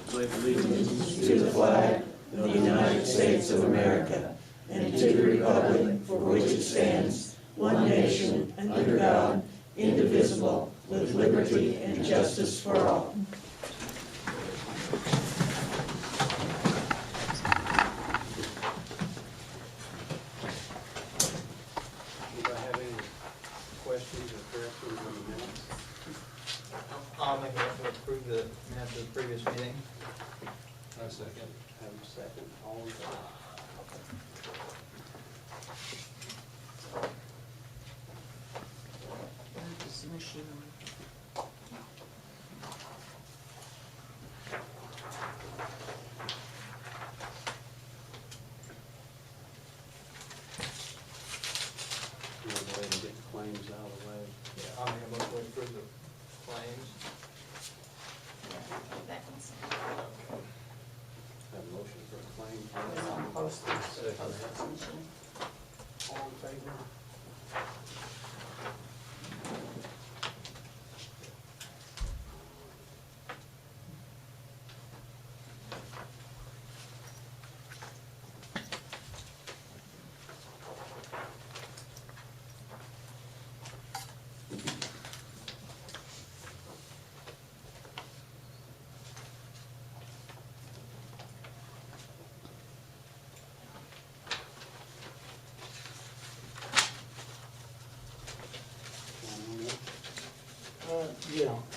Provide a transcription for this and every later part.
pledge allegiance to the flag of the United States of America and to the republic for which it stands, one nation, under God, indivisible, with liberty and justice for all. Anybody have any questions or corrections on the minutes? I'll make a motion to approve the minutes of the previous meeting. I second. Have a second. All in favor? You want to go ahead and get the claims out of the way? Yeah, I'll make a motion to approve the claims. Have a motion for the claims. Second. All in favor?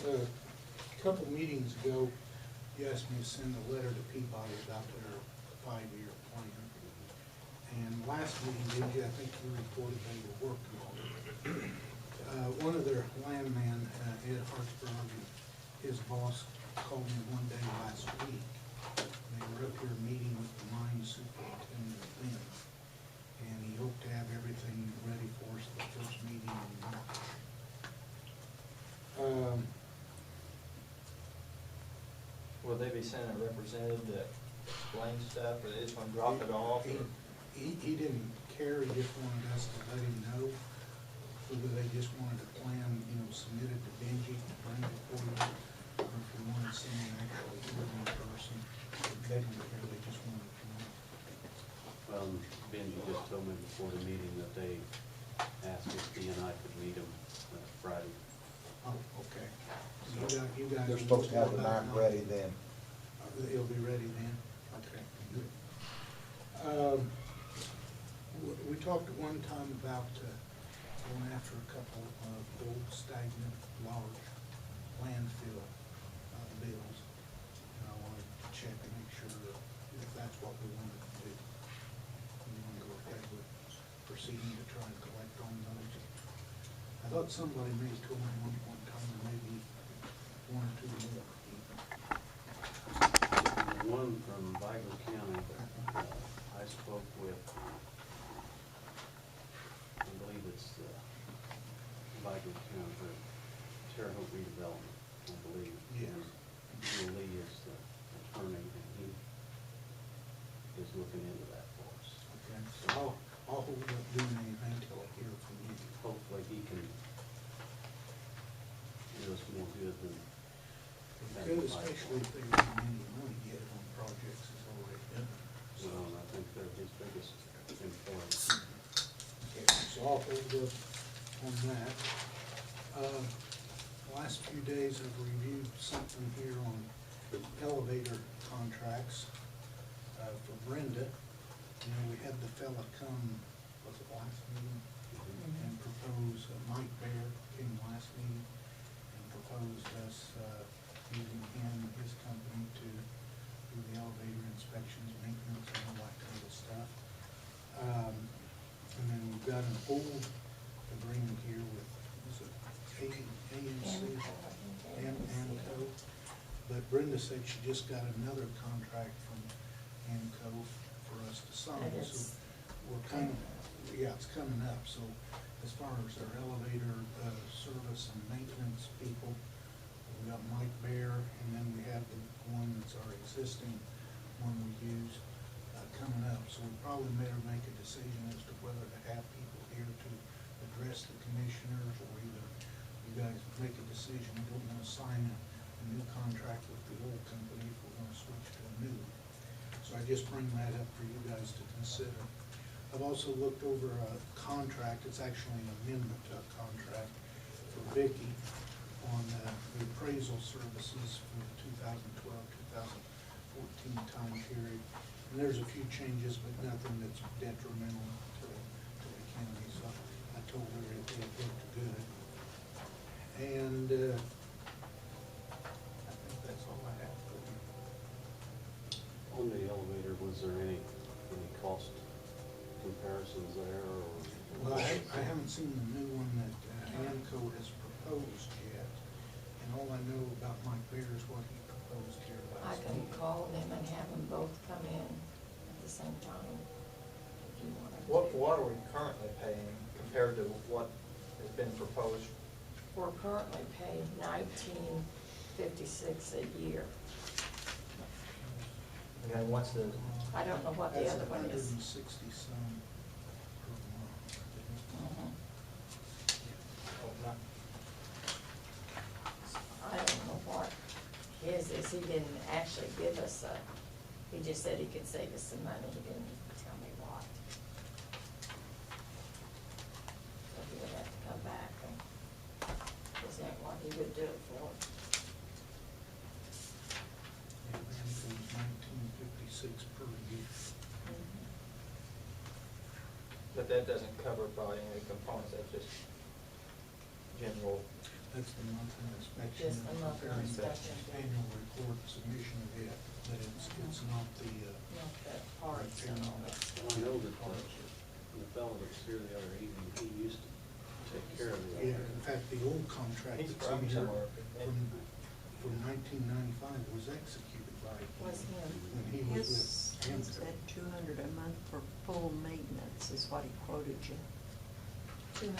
A couple meetings ago, you asked me to send a letter to Peabody about their 5-year plan. And last meeting, I think you reported they were working on it. One of their landmen, Ed Hartsburg, and his boss called me one day last week. They were up here meeting with the mine superintendent then. And he hoped to have everything ready for us the first meeting in March. Will they be sending a representative to explain stuff, or they just want to drop it off? He didn't care, he just wanted us to let him know whether they just wanted a plan, submitted to Benji to bring it forward, or if we wanted someone actually here in person. They didn't care, they just wanted to know. Benji just told me before the meeting that they asked if he and I could meet him Friday. Oh, okay. So you guys. They're supposed to have the map ready then. It'll be ready then? Okay, good. We talked at one time about going after a couple of old stagnant, large landfill bills. And I wanted to check and make sure if that's what we wanted to do. We want to go ahead with proceeding to try and collect on those. I thought somebody may have told me one time, or maybe one or two more. One from Vigo County, I spoke with, I believe it's Vigo County, or Terre Haute Redevelopment, I believe. Yes. Bill Lee is the attorney, and he is looking into that for us. Okay, so I'll hold up doing anything till I hear from you. Hopefully he can do us more good than. Good, especially if there's any money yet on projects that's already done. Well, I think they're his biggest employee. Okay, so I'll hold up on that. Last few days I've reviewed something here on elevator contracts for Brenda. We had the fella come, was it last meeting? And propose, Mike Bear came last meeting and proposed us using him and his company to do the elevator inspections, maintenance, and all that kind of stuff. And then we've got an old agreement here with, is it AMC? AMCO. But Brenda said she just got another contract from AMCO for us to sign. So we're kind of, it's coming up. So as far as our elevator service and maintenance people, we got Mike Bear, and then we have the one that's our existing one we use coming up. So we probably better make a decision as to whether to have people here to address the commissioners, or either you guys make a decision. You don't want to sign an new contract with the old company if we're gonna switch to a new. So I just bring that up for you guys to consider. I've also looked over a contract, it's actually an amendment to a contract for Vicky on the appraisal services for the 2012-2014 time period. And there's a few changes, but nothing that's detrimental to the county, so I told her it looked good. And I think that's all I have for you. On the elevator, was there any cost comparisons there, or? Well, I haven't seen the new one that AMCO has proposed yet, and all I know about Mike Bear is what he proposed here I last can week. call them and have them both come in at the same time, if you want to. What are we currently paying compared to what has been proposed? We're currently paying $19.56 a year. Okay, what's the, I don't know what the That's other one is. 160 some per month. Mhm. oh, not, I don't know what his is. He didn't actually give us he just said he could save us some money. He didn't tell me what. So he would have to come back and present what he would do it for. Yeah, AMCO's 1956 per year. but that doesn't cover probably any components, that's just general. That's the monthly inspection. Just the monthly and inspection. Annual report submission of it, but it's not the, Not the parts and all that stuff. I know that the fellow that was here the other evening, he used to take care of the yeah, elevator. in fact, the old contract He's that's from in here somewhere. from 1995 was executed by Was him. when he was His with AMCO. said $200 a month for full maintenance is what he quoted you. 200 a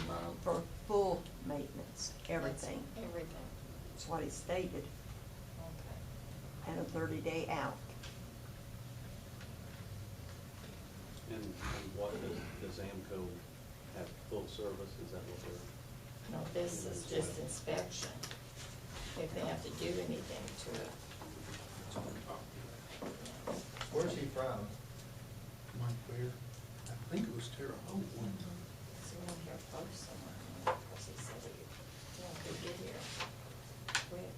month. For full maintenance, everything. That's everything. That's what he stated, Okay. and a 30-day out. And what does AMCO have full service, is that what they're? No, this is just inspection. If they have to do anything to it. Where's he from? Mike Bear, I think it was Terre Haute. It's around here close somewhere, because he said he, could get here quick.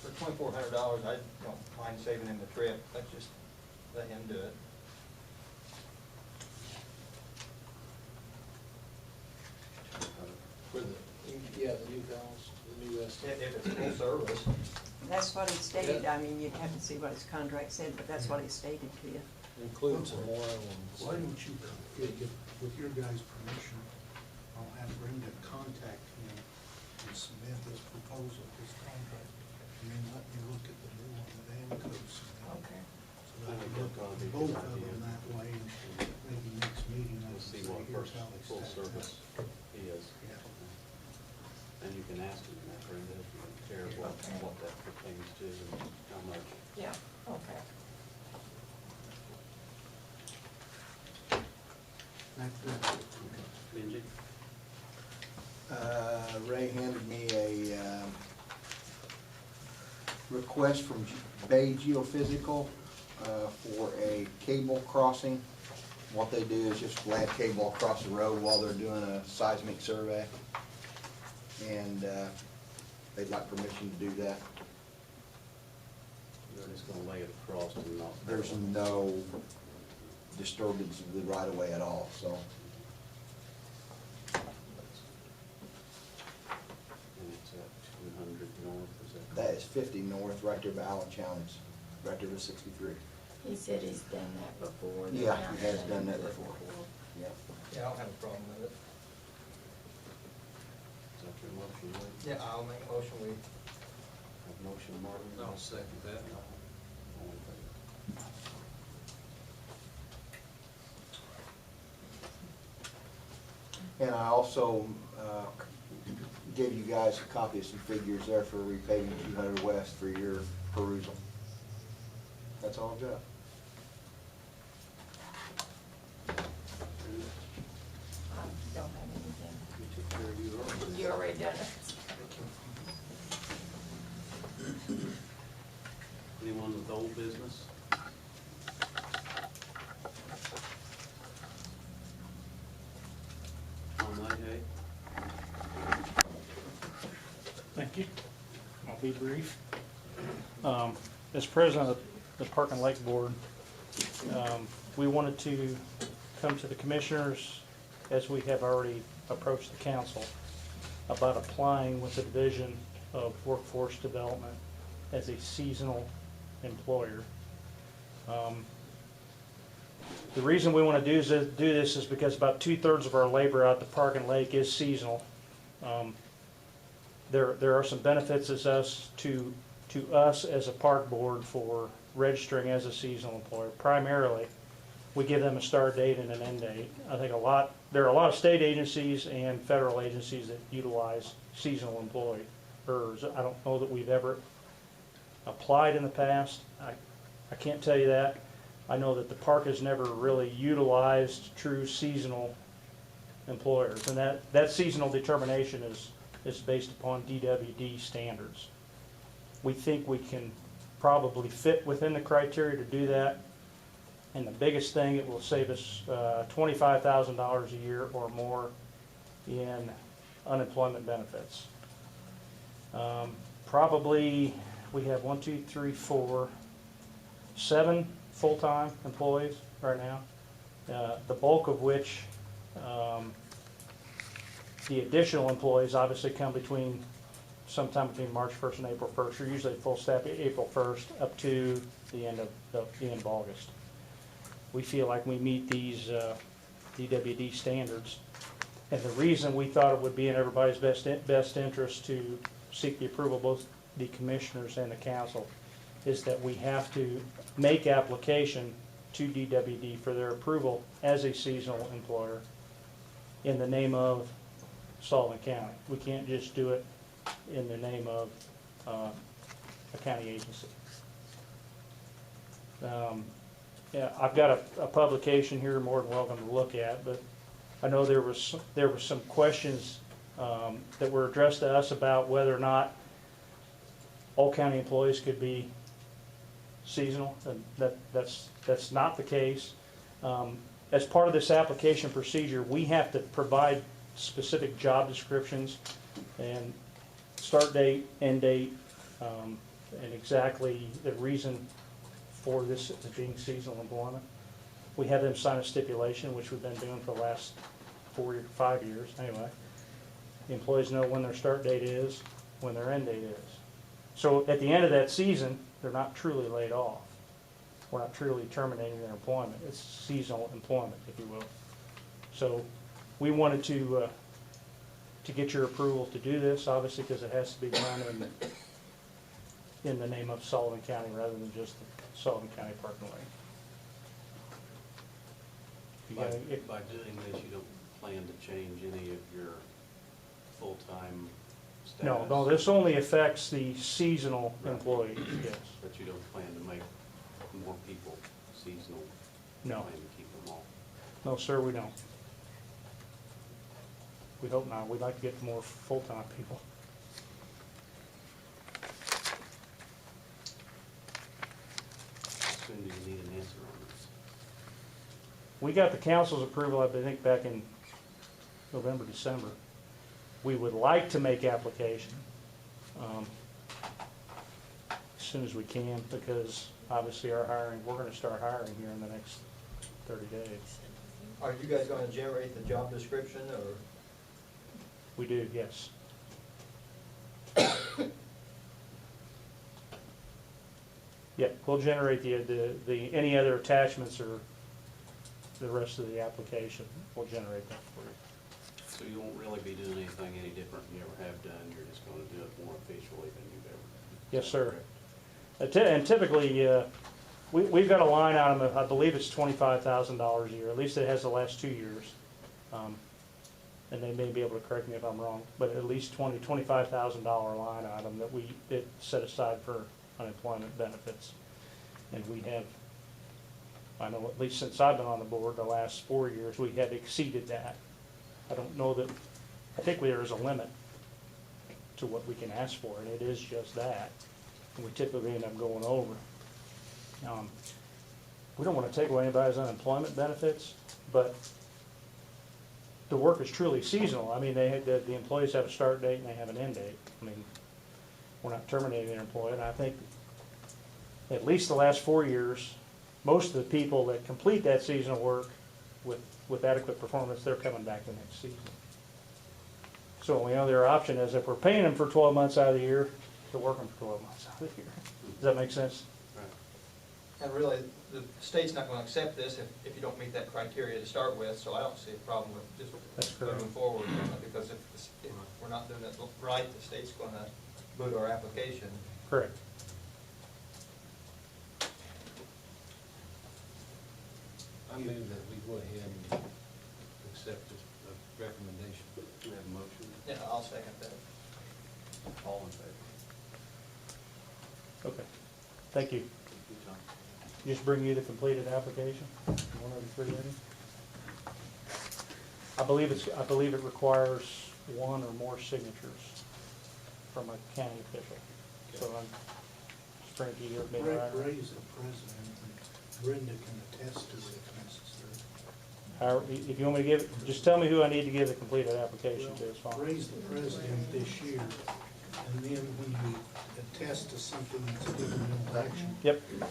For $2,400, I don't mind saving him the trip, let's just let him do it. For the, yeah, the new house, the new estimate. If it's full service. That's what he stated. Yeah. I mean, you'd have to see what his contract said, but that's what he stated to you. Include some oil and. Why don't you, with your guys' permission, I'll have Brenda contact him and submit his proposal, his contract, and then let me look at the new one that AMCO submitted. Okay. So that I can look at both of them that way, and maybe next meeting I We'll can see say, what here's first how they full stack up. service he is. Yeah. And you can ask him that, Brenda, if you don't care Okay. what that pertains to and how much. Yeah, okay. That's it. Benji? Ray handed me a request from Bay Geophysical for a cable crossing. What they do is just lay cable across the road while they're doing a seismic survey. And they'd like permission to do that. They're just gonna lay it across and not. There's no disturbance of the right of way at all, so. And it's at 200 north, is that? That is 50 north, right there by Allen Challenge, right there to 63. He said he's done that before. The Yeah, he county has done that it before. Yeah. Yeah, I don't have a problem with it. Is that your motion, Ray? Yeah, I'll make a motion, we, Have motion, Martin? I'll second that. All in favor? And I also gave you guys a copy of some figures there for repaving 200 West for your perusal. That's all I've got. I don't have anything. You took care of you earlier. You already done it. on with old business? On that, hey? Thank you. I'll be brief. As president of the Park and Lake Board, we wanted to come to the commissioners, as we have already approached the council, about applying with the Division of Workforce Development as a seasonal employer. The reason we want to do this is because about 2/3 of our labor out at the Park and Lake is seasonal. There are some benefits to us as a park board for registering as a seasonal employer. Primarily, we give them a start date and an end date. I think there are a lot of state agencies and federal agencies that utilize seasonal employers. I don't know that we've ever applied in the past. I can't tell you that. I know that the park has never really utilized true seasonal employers, and that seasonal determination is based upon DWD standards. We think we can probably fit within the criteria to do that, and the biggest thing, it will save us $25,000 a year or more in unemployment benefits. Probably we have 1, 2, 3, 4, 7 full-time employees right now, the bulk of which, the additional employees obviously come sometime between March 1st and April 1st. You're usually full staff April 1st up to the end of August. We feel like we meet these DWD standards, and the reason we thought it would be in everybody's best interest to seek the approval of both the commissioners and the council is that we have to make application to DWD for their approval as a seasonal employer in the name of Sullivan County. We can't just do it in the name of a county agency. Yeah, I've got a publication here, more than welcome to look at, but I know there were some questions that were addressed to us about whether or not all county employees could be seasonal, and that's not the case. As part of this application procedure, we have to provide specific job descriptions and start date, end date, and exactly the reason for this being seasonal employment. We have them sign a stipulation, which we've been doing for the last 4 or 5 years anyway. The employees know when their start date is, when their end date is. So at the end of that season, they're not truly laid off. We're not truly terminating their employment. It's seasonal employment, if you will. So we wanted to get your approval to do this, obviously, because it has to be done in the name of Sullivan County rather than just the Sullivan County Park and Lake. By doing this, you don't plan to change any of your full-time status? No, this only affects the seasonal employees, yes. But you don't plan to make more people seasonal? No. Plan to keep them all? No, sir, we don't. We hope not. We'd like to get more full-time people. How soon do you need an answer on this? We got the council's approval, I think, back in November, December. We would like to make application as soon as we can, because obviously we're going to start hiring here in the next 30 days. Are you guys gonna generate the job description, or? We do, yes. Yep, we'll generate the any other attachments or the rest of the application. We'll generate that for you. So you won't really be doing anything any different than you ever have done, you're just gonna do it more officially than you've ever done? Yes, sir. And typically, we've got a line item of, I believe it's $25,000 a year. At least it has the last 2 years. And they may be able to correct me if I'm wrong, but at least $25,000 line item that we set aside for unemployment benefits. And we have, I know at least since I've been on the board, the last 4 years, we have exceeded that. I don't know that, I think there is a limit to what we can ask for, and it is just that. And we typically end up going over. We don't want to take away anybody's unemployment benefits, but the work is truly seasonal. I mean, the employees have a start date and they have an end date. I mean, we're not terminating their employee, and I think at least the last 4 years, most of the people that complete that seasonal work with adequate performance, they're coming back the next season. So the only other option is if we're paying them for 12 months out of the year, to work them for 12 months out of the year. Does that make sense? And really, the state's not gonna accept this if you don't meet that criteria to start with, so I don't see a problem with That's just correct. moving forward. Because if we're not doing it right, the state's gonna boot our application. Correct. I move that we go ahead and accept this recommendation. We have a motion. Yeah, I'll second that. All in favor? Okay. Thank you. Thank you, Tom. Just bring you the completed application, one of the three of you. I believe it requires one or more signatures from a county official. So I'm just bringing it to you, everybody right? Ray's the president, and Brenda can attest to it if necessary. If you want me to give it, just tell me who I need to give the completed application to, it's fine. Ray's the president this year, and then when you attest to something that's a governmental action, Yep, the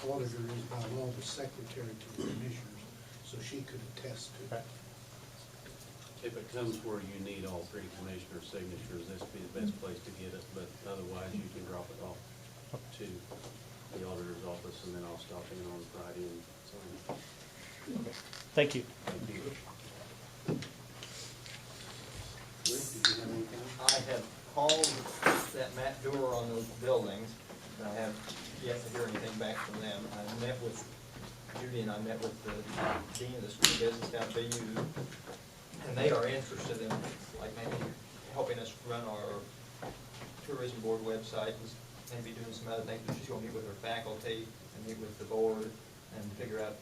auditor is by law the secretary to the commissioners, so she could attest to okay. it. If it comes where you need all three commissioner signatures, this would be the best place to get it, but otherwise you can drop it off to the auditor's office, and then I'll stop in on Friday and sign it. Thank you. Thank you. Rick, did you have anything? I have called that Matt Doer on those buildings, but I have yet to hear anything back from them. I met with Judy and I met with the dean of the school business down at BU, and they are interested in, like, maybe helping us run our tourism board website, and maybe doing some other things. But she's gonna meet with her faculty and meet with the board and figure out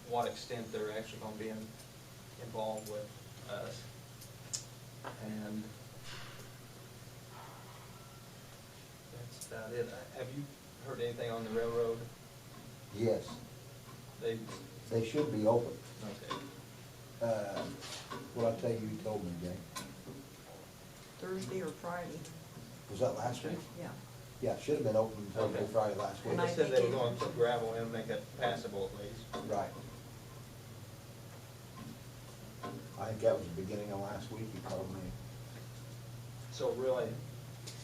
what extent they're actually gonna be involved with us. And that's about it. Have you heard anything on the railroad? Yes, they should be open. Okay. What I tell you, told me, Jay. Thursday or Friday, Was that last week? yeah. Yeah, it should have been open Thursday, Okay. Friday last week. Well, they said they were going to put gravel in, make it passable at least. Right. I think that was the beginning of last week, you told me. So really,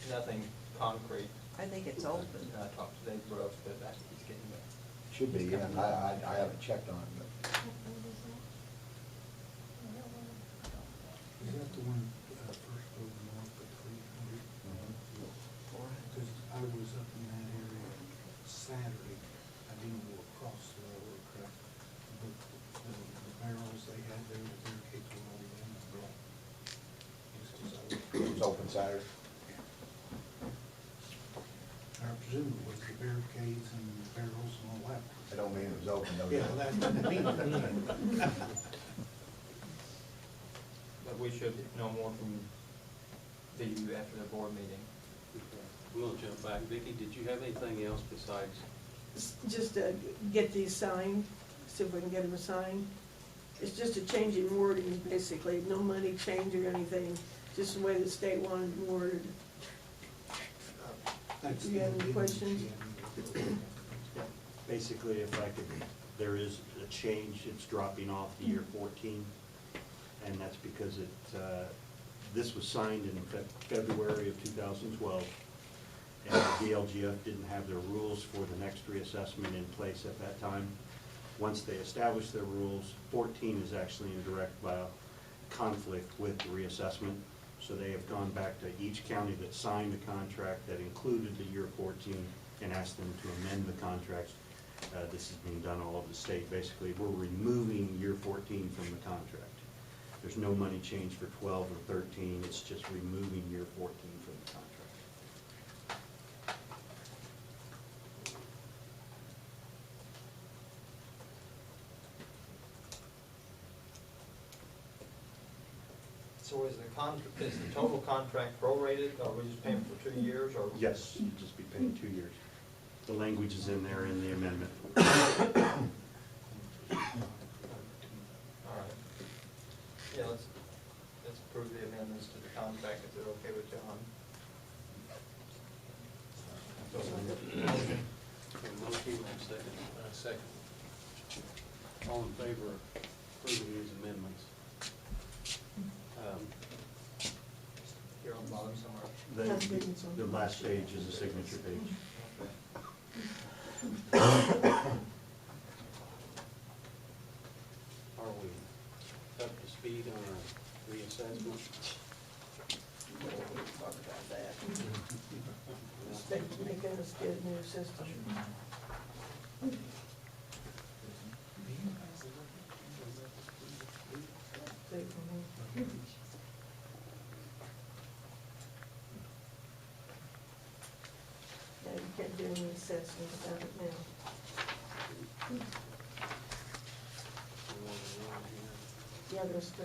nothing concrete. I think it's open. I talked to Dave Brooks, but he's getting back. Should be, yeah, I haven't checked on it, but. Is that the one, first over north at 300? Because I was up in that area Saturday, I didn't go across the railroad track, but the barrels they had there, the barricades were all in the block. It was open Saturday. I presume it was the barricades and the barrels and all that. I don't mean it was open, though. Yeah, that, But we should know more from VU after the board meeting. We'll jump back. Vicki, did you have anything else besides? Just to get these signed, see if we can get them signed. It's just a change in wording, basically, no money change or anything, just the way the state wanted it worded. that's. Do you have any questions? Basically, if I could, there is a change, it's dropping off the year 14, and that's because this was signed in February of 2012, and the DLGF didn't have their rules for the next reassessment in place at that time. Once they established their rules, 14 is actually in direct conflict with the reassessment, so they have gone back to each county that signed a contract that included the year 14 and asked them to amend the contracts. This is being done all over the state. Basically, we're removing year 14 from the contract. There's no money change for 12 or 13, it's just removing year 14 from the contract. So is the total contract prorated, or are we just paying for 2 years, or? Yes, you'd just be paying 2 years. The language is in there in the amendment. All right. Yeah, let's approve the amendments to the contract if they're okay with John. Motion, second. Second. All in favor of approving these amendments? Here on the bottom somewhere. The last page is a signature page. Are we up to speed on our reassessment? We'll talk about that. State's making us get a new system. Yeah, you can't do any assessment without it now. Yeah, there's the,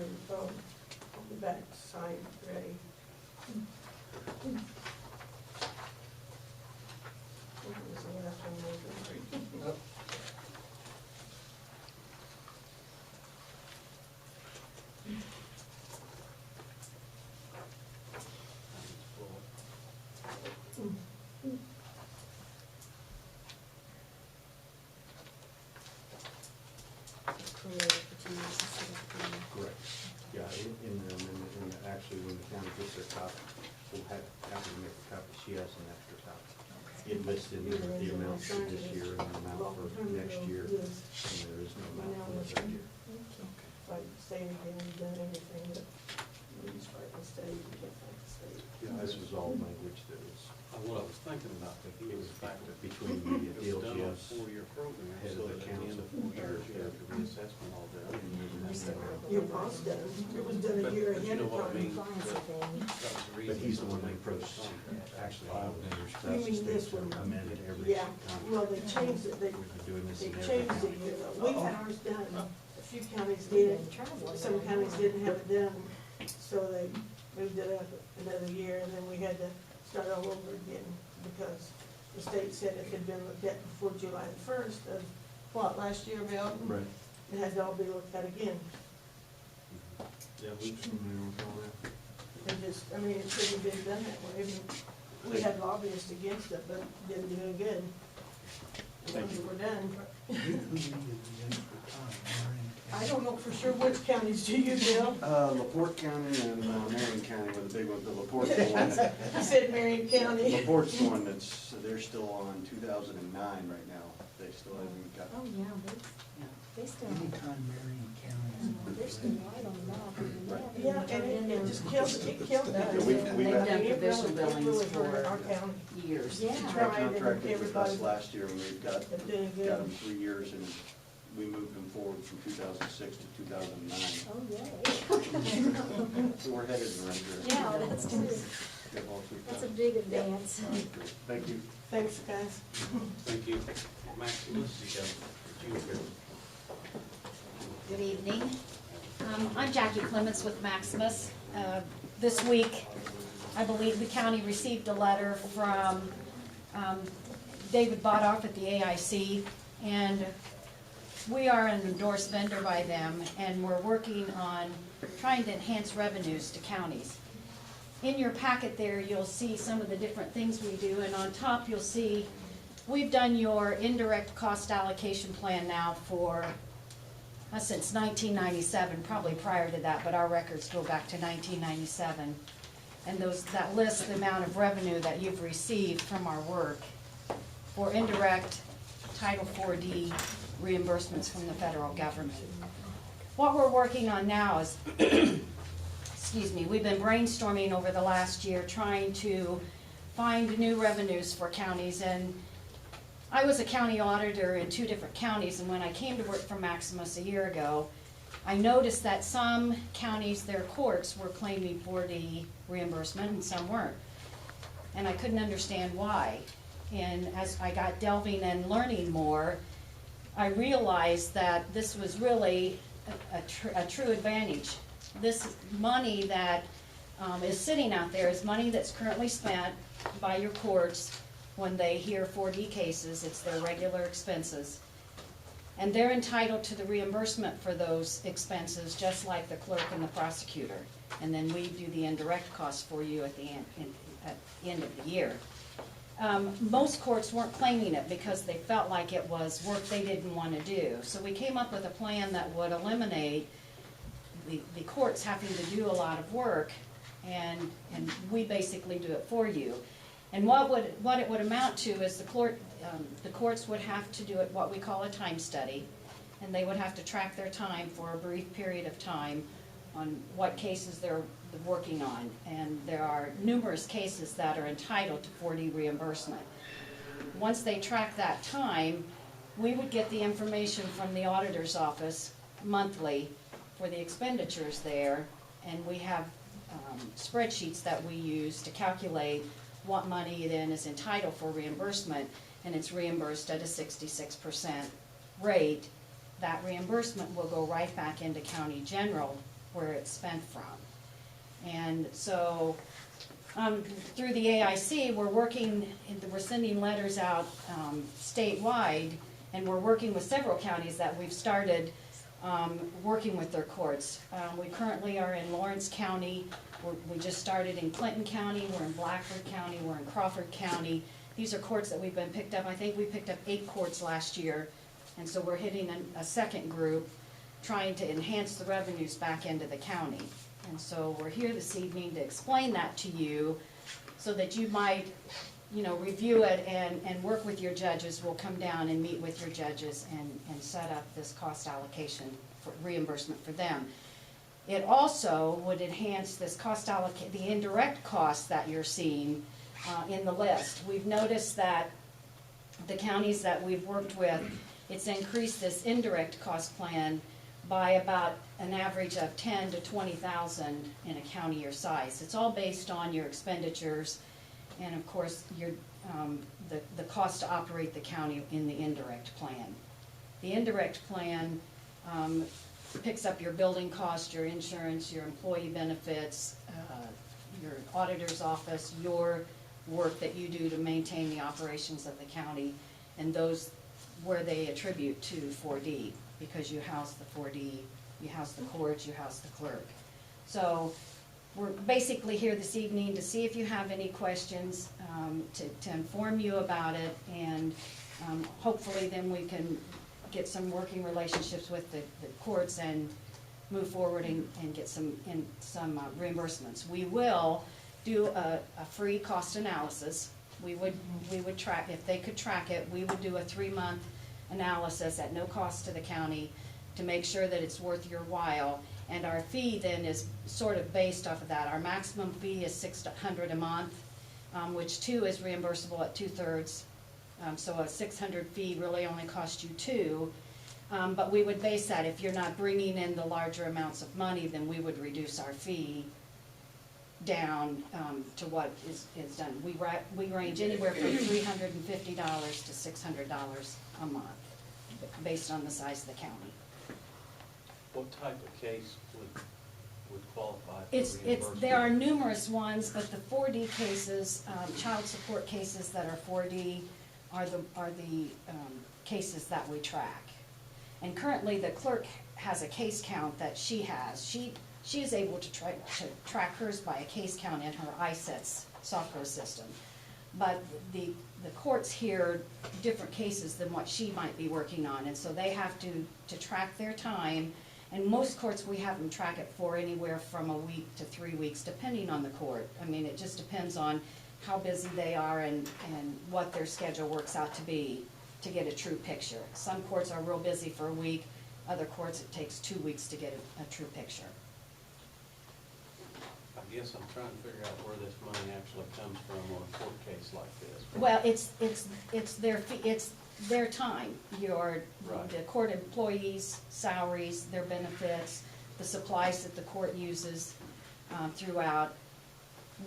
the back side ready. What was the last one? Nope. Correct. Yeah, in the amendment, and actually, when the county gets their copy, we'll have to make a copy. She has an extra copy. It lists in there the amounts for this year and the amount for next year, and there is no amount for the third year. Like, say again, you've done everything that needs by the state, you can't fight the state. Yeah, this was all language that was What I was thinking about, Vicki, was the fact that between the it was done on a DLGS. four-year program, head so of the that at the end of 4 years, you have the reassessment all done. Your boss done, it was done a year But you ahead know of what I mean? time. That was the reason. But he's the one that approached, actually, I would You mean this one? amended every Yeah, well, they changed it, We've been doing this they in every changed it, county. we had ours done, a few counties did, some counties didn't have it done, so they moved it up another year, and then we had to start all over again, because the state said it had been looked at before July the 1st of, what, last year, Bill? Right. It had to all be looked at again, Yeah, we've familiar with all that. and just, I mean, it shouldn't have been done that way, I mean, we had lobbyists against it, but didn't do any good. The ones that were done. Who needed the extra time? Marion I County? don't know for sure which counties do you, Bill? LaPorte County and Marion County were the big ones. The LaPorte's the one, I said Marion County. LaPorte's the one that's, they're still on 2009 right now. They still haven't got. Oh, yeah, they still, Anytime Marion County. they're still right on the map. Yeah, and it just killed us. Yeah, we've I mean, had- it provisional really billings hurt our for county. years. Yeah. They Tried, and contracted with everybody- us last year, and we've got They're doing good. them 3 years, and we moved them forward from 2006 to 2009. Oh, yeah. So we're headed in the right direction. Yeah, that's true. Get all through That's a that. big advance. Thank you. Thanks, guys. Thank you. Maximus, you got, you were here. Good evening. I'm Jackie Clements with Maximus. This week, I believe the county received a letter from David Bodoff at the AIC, and we are an endorsed vendor by them, and we're working on trying to enhance revenues to counties. In your packet there, you'll see some of the different things we do, and on top you'll see we've done your indirect cost allocation plan now for since 1997, probably prior to that, but our records go back to 1997. And that lists the amount of revenue that you've received from our work for indirect Title 4D reimbursements from the federal government. What we're working on now is, excuse me, we've been brainstorming over the last year trying to find new revenues for counties, and I was a county auditor in 2 different counties, and when I came to work for Maximus a year ago, I noticed that some counties, their courts were claiming 4D reimbursement and some weren't. And I couldn't understand why. And as I got delving and learning more, I realized that this was really a true advantage. This money that is sitting out there is money that's currently spent by your courts when they hear 4D cases, it's their regular expenses. And they're entitled to the reimbursement for those expenses, just like the clerk and the prosecutor. And then we do the indirect costs for you at the end of the year. Most courts weren't claiming it because they felt like it was work they didn't want to do. So we came up with a plan that would eliminate the courts having to do a lot of work, and we basically do it for you. And what it would amount to is the courts would have to do what we call a time study, and they would have to track their time for a brief period of time on what cases they're working on. And there are numerous cases that are entitled to 4D reimbursement. Once they track that time, we would get the information from the auditor's office monthly for the expenditures there, and we have spreadsheets that we use to calculate what money then is entitled for reimbursement, and it's reimbursed at a 66% rate. That reimbursement will go right back into county general where it's spent from. And so through the AIC, we're sending letters out statewide, and we're working with several counties that we've started working with their courts. We currently are in Lawrence County. We just started in Clinton County. We're in Blackford County. We're in Crawford County. These are courts that we've been picked up. I think we picked up 8 courts last year, and so we're hitting a second group, trying to enhance the revenues back into the county. And so we're here this evening to explain that to you so that you might, review it and work with your judges. We'll come down and meet with your judges and set up this cost allocation for reimbursement for them. It also would enhance this the indirect costs that you're seeing in the list. We've noticed that the counties that we've worked with, it's increased this indirect cost plan by about an average of 10 to 20,000 in a county your size. It's all based on your expenditures and of course the cost to operate the county in the indirect plan. The indirect plan picks up your building cost, your insurance, your employee benefits, your auditor's office, your work that you do to maintain the operations of the county, and those where they attribute to 4D, because you house the 4D, you house the courts, you house the clerk. So we're basically here this evening to see if you have any questions, to inform you about it, and hopefully then we can get some working relationships with the courts and move forward and get some reimbursements. We will do a free cost analysis. We would track, if they could track it, we would do a 3-month analysis at no cost to the county to make sure that it's worth your while. And our fee then is sort of based off of that. Our maximum fee is $600 a month, which 2 is reimbursable at 2/3. So a $600 fee really only costs you 2. But we would base that, if you're not bringing in the larger amounts of money, then we would reduce our fee down to what is done. We range anywhere from $350 to $600 a month, based on the size of the county. What type of case would qualify for reimbursement? There are numerous ones, but the 4D cases, child support cases that are 4D are the cases that we track. And currently the clerk has a case count that she has. She is able to track hers by a case count in her iSets software system. But the courts hear different cases than what she might be working on, and so they have to track their time. And most courts, we have them track it for anywhere from a week to 3 weeks, depending on the court. I mean, it just depends on how busy they are and what their schedule works out to be to get a true picture. Some courts are real busy for a week. Other courts, it takes 2 weeks to get a true picture. I guess I'm trying to figure out where this money actually comes from on a court case like this. Well, it's their time, the court employees' salaries, their benefits, the supplies that the court uses throughout.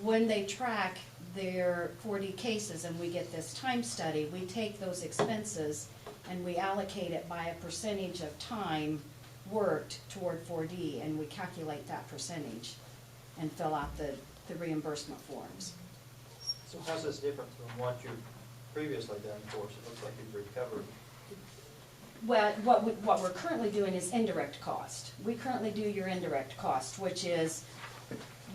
When they track their 4D cases and we get this time study, we take those expenses and we allocate it by a percentage of time worked toward 4D, and we calculate that percentage and fill out the reimbursement forms. So how's this different from what you're previously done for us? It looks like you've recovered. Well, what we're currently doing is indirect cost. We currently do your indirect cost, which is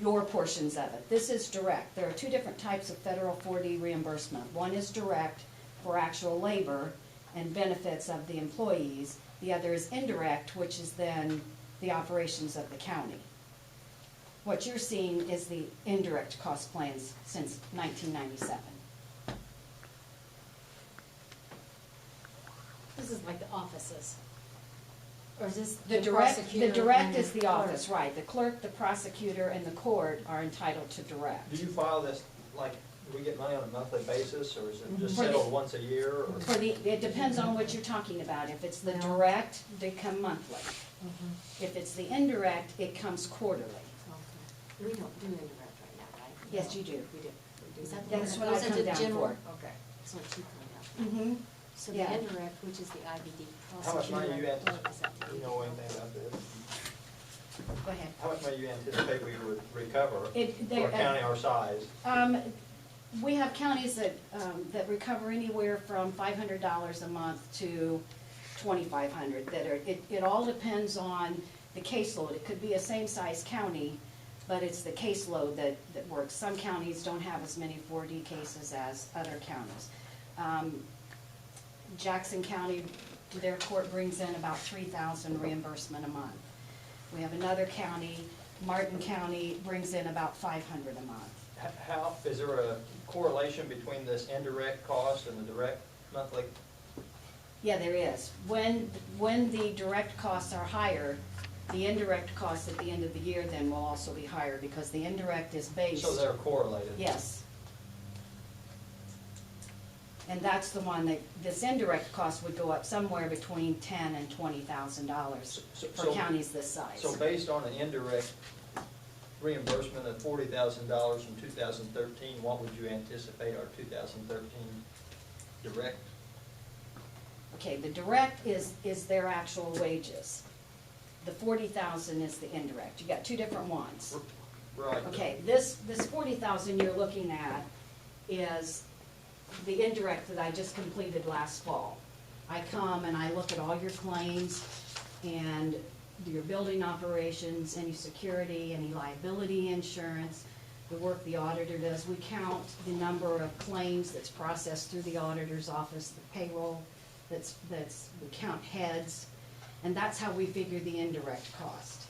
your portions of it. This is direct. There are two different types of federal 4D reimbursement. One is direct for actual labor and benefits of the employees. The other is indirect, which is then the operations of the county. What you're seeing is the indirect cost plans since 1997. This is like the offices. Or is this The the direct, prosecutor? the direct and is the clerk? office, right. The clerk, the prosecutor, and the court are entitled to direct. Do you file this, like, do we get money on a monthly basis, or is it just For the- settled once a year, or? For the, it depends on what you're talking about. If it's the Yeah. direct, they come monthly. Mhm. If it's the indirect, it comes quarterly. Okay. We don't do indirect right now, right? Yes, you do. We do. Is that the That's one what I that goes come into down general? for. Okay, that's what you come down Mm-hmm. for. So the Yeah. indirect, which is the IBD How much money prosecutor. you and clerk, is that anticipate, the you know anything about this? Go ahead. How much money you anticipate we would recover It- for they- a county our size? We have counties that recover anywhere from $500 a month to $2,500. It all depends on the caseload. It could be a same-size county, but it's the caseload that works. Some counties don't have as many 4D cases as other counties. Jackson County, their court brings in about $3,000 reimbursement a month. We have another county, Martin County, brings in about $500 a month. How, is there a correlation between this indirect cost and the direct monthly? Yeah, there is. When the direct costs are higher, the indirect costs at the end of the year then will also be higher because the indirect is based. So they're correlated? Yes. And that's the one that, this indirect cost would go up somewhere between $10,000 and $20,000 for So- counties this size. So based on an indirect reimbursement of $40,000 from 2013, what would you anticipate our 2013 direct? Okay, the direct is their actual wages. The 40,000 is the indirect. You got two different ones. Right. Okay, this 40,000 you're looking at is the indirect that I just completed last fall. I come and I look at all your claims and your building operations, any security, any liability insurance, the work the auditor does. We count the number of claims that's processed through the auditor's office, the payroll we count heads, and that's how we figure the indirect cost.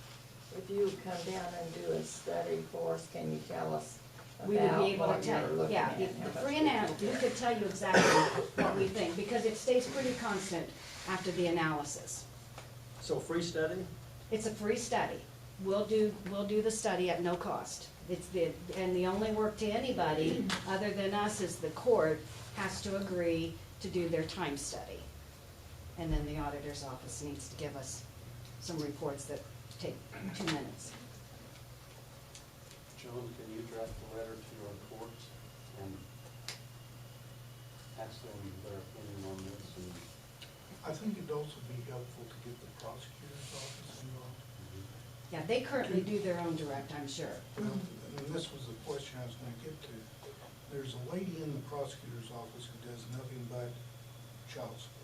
If you would come down and do a study for us, can you tell us We would about be able to what tell you're you, looking yeah, at? the how much free we analysis, can we get? could tell you exactly what we think, because it stays pretty constant after the analysis. So free study? It's a free study. We'll do the study at no cost. And the only work to anybody, other than us, is the court has to agree to do their time study. And then the auditor's office needs to give us some reports that take 2 minutes. John, can you draft a letter to our courts and ask them their opinion on this? And I think it'd also be helpful to get the prosecutor's office involved. Yeah, they currently do their own direct, I'm sure. And this was the question I was gonna get to. There's a lady in the prosecutor's office who does nothing but child support.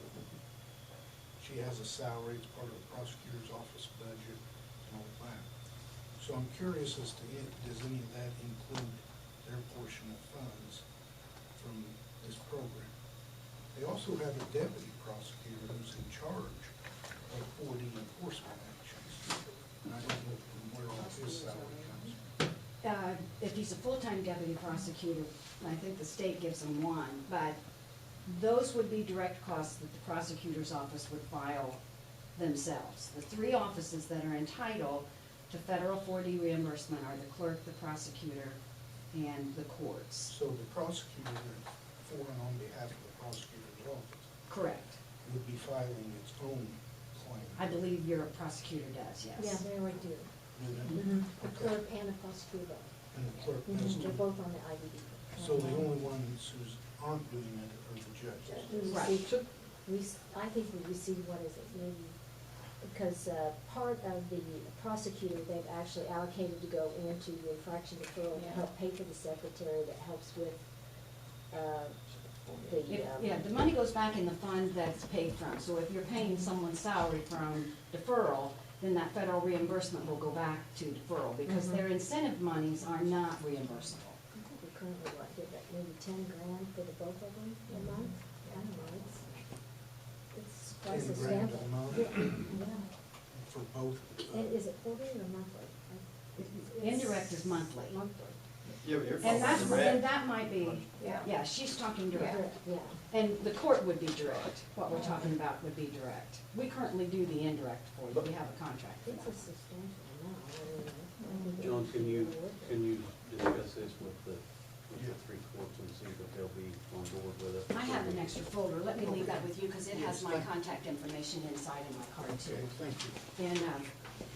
She has a salary, it's part of the prosecutor's office budget and all that. So I'm curious as to, does any of that include their portion of funds from this program? They also have a deputy prosecutor who's in charge of 4D enforcement actions. And I don't know from where all his salary comes from. If he's a full-time deputy prosecutor, I think the state gives him one, but those would be direct costs that the prosecutor's office would file themselves. The three offices that are entitled to federal 4D reimbursement are the clerk, the prosecutor, and the courts. So the prosecutor, for and on behalf of the prosecutor's office, Correct. would be filing its own claim. I believe your prosecutor does, yes. Yeah, they already do. Do they? Mm-hmm. The Okay. clerk and the prosecutor. And the clerk does They're too. both on the IBD. So the only ones who aren't doing it are the judges. We Right. received, I think we received, what is it, maybe, because part of the prosecutor, they've actually allocated to go into the infraction deferral to Yeah. help pay for the secretary that helps with Yeah, the money goes back in the fund that's paid from, so if you're paying someone's salary from deferral, then that federal reimbursement will go back to deferral, because their incentive monies are not reimbursable. I think we currently, get like maybe 10 grand for the both of them a month? I don't know, it's quite 10 grand substantial. a month Yeah, for both. and is it quarterly or monthly? Indirect is monthly. Monthly. Yeah, but you're And that's, talking and direct. that might be, Yeah. yeah, she's talking direct. Yeah. And the court would be direct, what we're talking about would be direct. We currently do the indirect for you, we have a contract for It's a that. substantial amount, I mean. John, can you discuss this with the three courts and see that they'll be on board with it? I have an extra folder, let me leave that with you, because it has my contact information inside in my card too. Okay, thank you. And,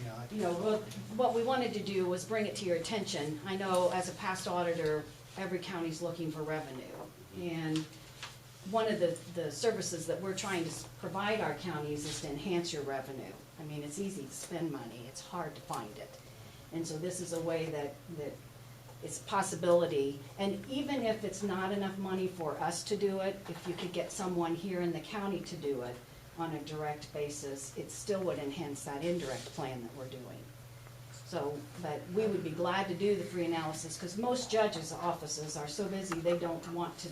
Yeah, I- you know, what we wanted to do was bring it to your attention. I know as a past auditor, every county's looking for revenue. And one of the services that we're trying to provide our counties is to enhance your revenue. I mean, it's easy to spend money, it's hard to find it. And so this is a way that it's a possibility. And even if it's not enough money for us to do it, if you could get someone here in the county to do it on a direct basis, it still would enhance that indirect plan that we're doing. So, but we would be glad to do the free analysis, because most judges' offices are so busy, they don't want to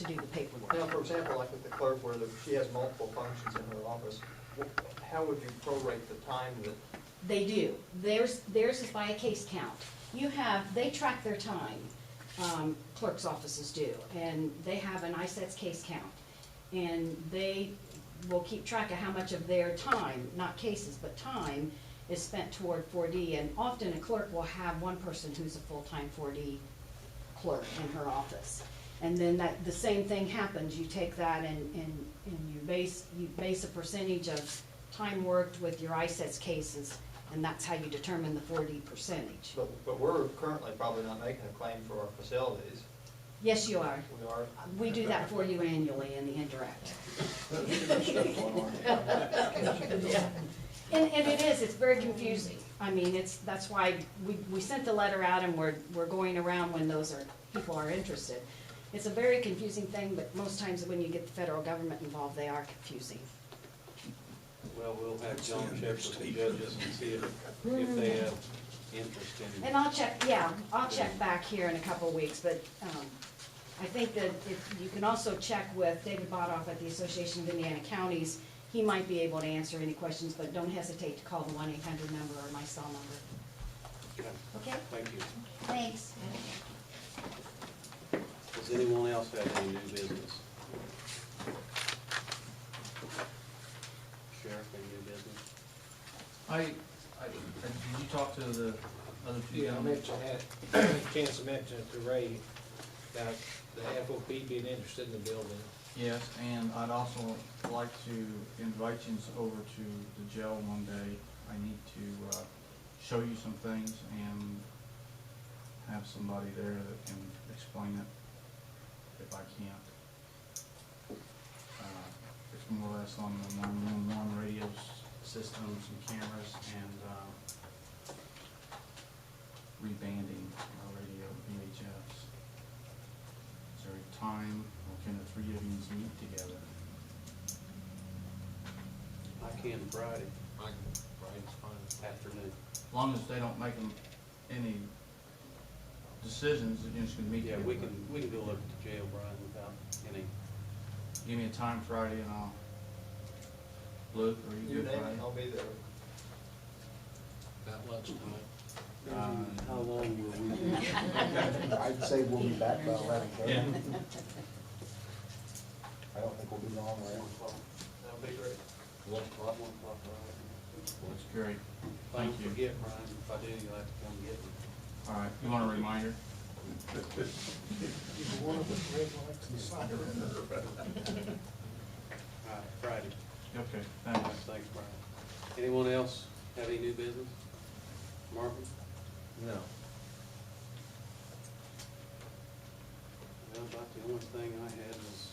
do the paperwork. Now, for example, like with the clerk, where she has multiple functions in her office, how would you prorate the time that? They do. Theirs is by a case count. They track their time, clerk's offices do, and they have an ISETS case count. And they will keep track of how much of their time, not cases, but time, is spent toward 4D. And often a clerk will have one person who's a full-time 4D clerk in her office. And then the same thing happens, you take that and you base a percentage of time worked with your ISETS cases, and that's how you determine the 4D percentage. But we're currently probably not making a claim for our facilities. Yes, you are. We are. We do that for you annually in the indirect. And it's very confusing. I mean, that's why we sent the letter out, and we're going around when people are interested. It's a very confusing thing, but most times when you get the federal government involved, they are confusing. Well, we'll have John check with the judges and see if they have interest in. And I'll check back here in a couple of weeks, but I think that if you can also check with David Bodoff at the Association of Indiana Counties, he might be able to answer any questions, but don't hesitate to call the 1-800 number or my cell number. Okay? Thank you. Thanks. Does anyone else have any new business? Sheriff, any new business? Did you talk to the other two? Yeah, I gentlemen? mentioned that, Chance mentioned it to Ray about the FOP being interested in the building. Yes, and I'd also like to invite you over to the jail one day. I need to show you some things and have somebody there that can explain it if I can't. It's more or less on the 911 radio systems and cameras and rebanding our radio VHFs. Is there a time, or can the three of you meet together? I can Friday Friday's fine. afternoon. As long as they don't make them any decisions, you're just gonna meet Yeah, together. we can go look at the jail, Brian, without any. Give me a time Friday and I'll look, or you You good name Friday? it, I'll be there. About lunchtime. How long will we be? I'd say we'll be back by 11:30. Yeah. I don't think we'll be long, right? That'll be great. 1 o'clock, right? That's great. Don't Thank you. forget, Brian, if I do, you'll have to come get me. All right, you want a reminder? Either one of us red lights and siren. All right, Friday. Okay, thanks. Thanks, Brian. Anyone else have any new business? Marvin? No. Well, about the only thing I had was,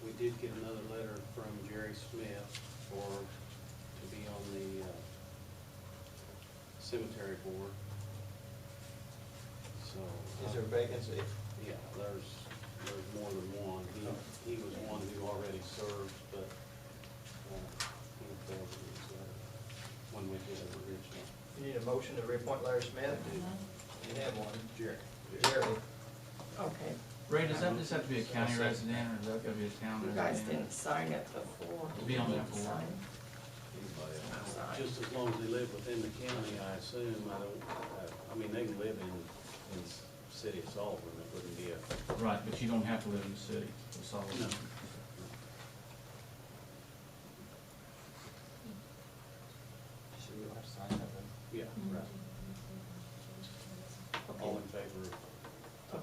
we did get another letter from Jerry Smith to be on the cemetery board. So. Is there a vacancy? Yeah, there's there's more than one. He was one who already served, but, he failed his, when we did it originally. You need a motion to reappoint Larry Smith? You have one. Jerry. Jerry. Okay, Ray, does that just have to be a county resident, or does that gotta be a town you resident? guys didn't sign it before. Be on You that need to board. sign. Just as long as they live within the county, I assume, I mean, they can live in city of Sullivan, it wouldn't be a, Right, but you don't have to live in the city, that's all. no. So you'll have to sign that then. Yeah, right. All in favor of.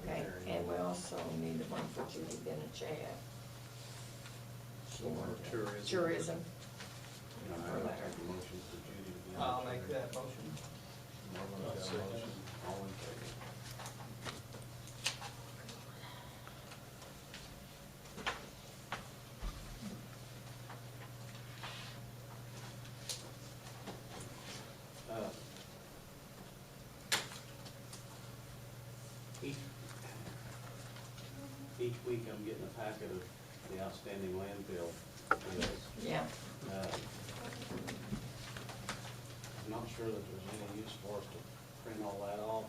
Okay, and we also need the one for Judy Benachea. She wanted to- Tourism. Tourism. You know, I would take a motion for Judy to be on. I'll the make chair. that motion. Marvin's got a motion. All in favor? Each week I'm getting a packet of the outstanding landfill bills. Yeah, I'm not sure that there's any use for us to print all that off.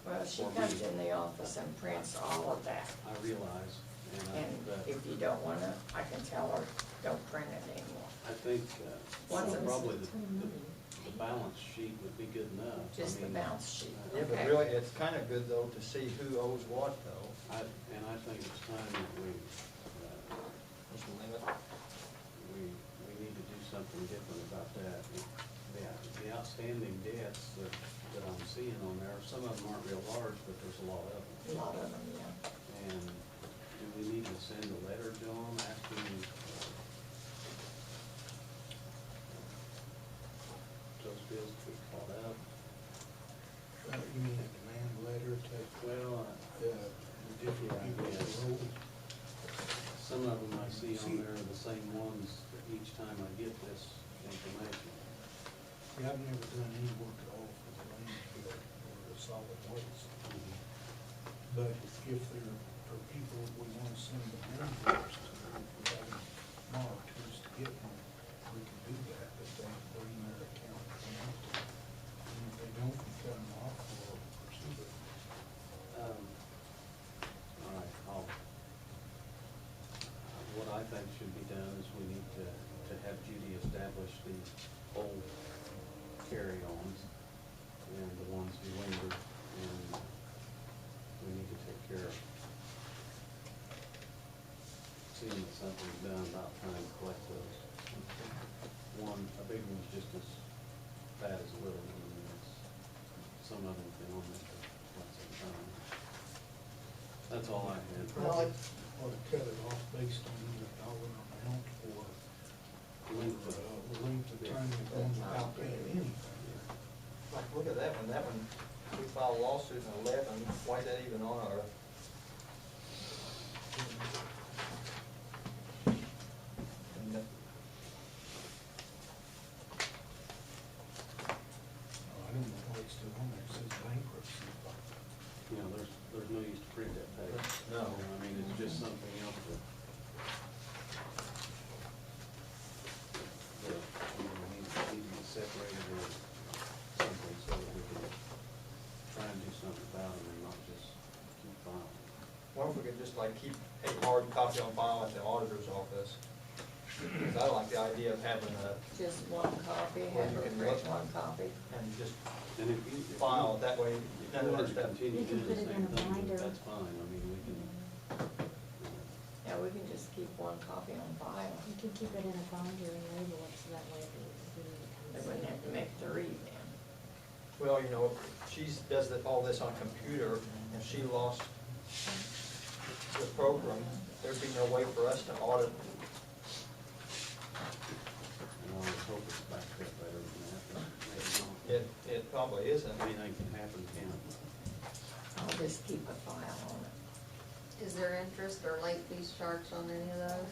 well, she For me. comes in the office and prints all of that. I realize, And if you don't wanna, I can tell her, don't print it anymore. I think, Once it's- probably the balance sheet would be good enough. I Just the mean, balance sheet. Yeah, but Okay. really, it's kind of good though to see who owes what though. And I think it's time that we Just limit. need to do something different about that. The outstanding debts that I'm seeing on there, some of them aren't real large, but there's a lot of them. A lot of them, yeah. And do we need to send a letter to them asking those bills to be caught up? You mean a demand letter to, Well, the different people yes. that roll? Some of them I see on there are the same ones each time I get this information. See, I've never done any work at all for the landfill or the solid waste. But if they're for people we want to send the handbills to, if we have them marked who's to get them, we can do that, but they bring their account. And if they don't, we cut them off or pursue it. All right, what I think should be done is we need to have Judy establish the old carry-ons and the ones who linger, and we need to take care of seeing that something's done about trying to collect those. A big one's just as bad as a little one. I mean, some of them have been on there for quite some time. That's all I had. Well, Or to cut it off based on either dollar amount or Length of- length of time they've gone without paying anything. Like, look at that one, we filed a lawsuit in 11, why is that even on our? And that- I don't know why it's still on there, it says bankruptcy. You know, there's no use to print that page. No. I mean, it's just something else that, needs to be separated or something so that we can try and do something about it and not just keep filing. What if we could just like keep a hard copy on file at the auditor's office? Because I like the idea of having just one copy, Well, have you her can print look. one copy. and just And if you file, that way, none of want that to stuff. continue You can doing put the it same in a thing, binder. that's fine. I mean, we can, Yeah, we can just keep one copy on file. You can keep it in a binder and label it, so that way if it They comes wouldn't have to make 3 then. Well, you know, she does all this on computer, and she lost the program, there'd be no way for us to audit. and I always hope it's backed up better than that, but maybe not. It probably isn't. Anything can happen, can it? I'll just keep a file on it. Is there interest or late fees charged on any of those?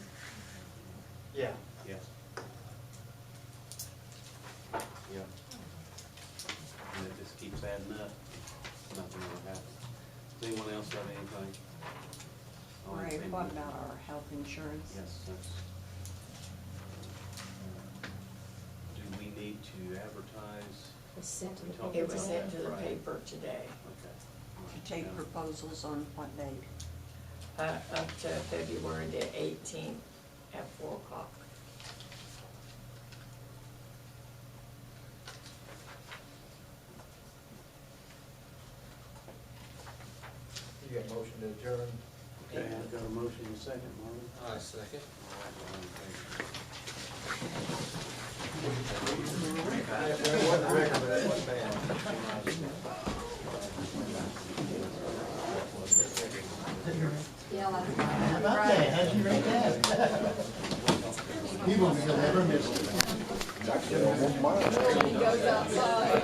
Yeah. Yes. Yeah. And it just keeps adding up, nothing will happen. Does anyone else have anything? All in Ray, favor? what about our health insurance? Yes, that's. Do we need to advertise? It's sent to the We talked It paper was about sent that, to the right. paper today, Okay. To take proposals on what date? up to February the 18th at 4 o'clock. You got a motion to adjourn? Okay, I've got a motion and a second, Marvin. I second. All right, all in favor? That wasn't a record, but that wasn't bad. Yeah. About that, how'd you rate that? He won't ever miss it. It's actually almost mine. He goes outside.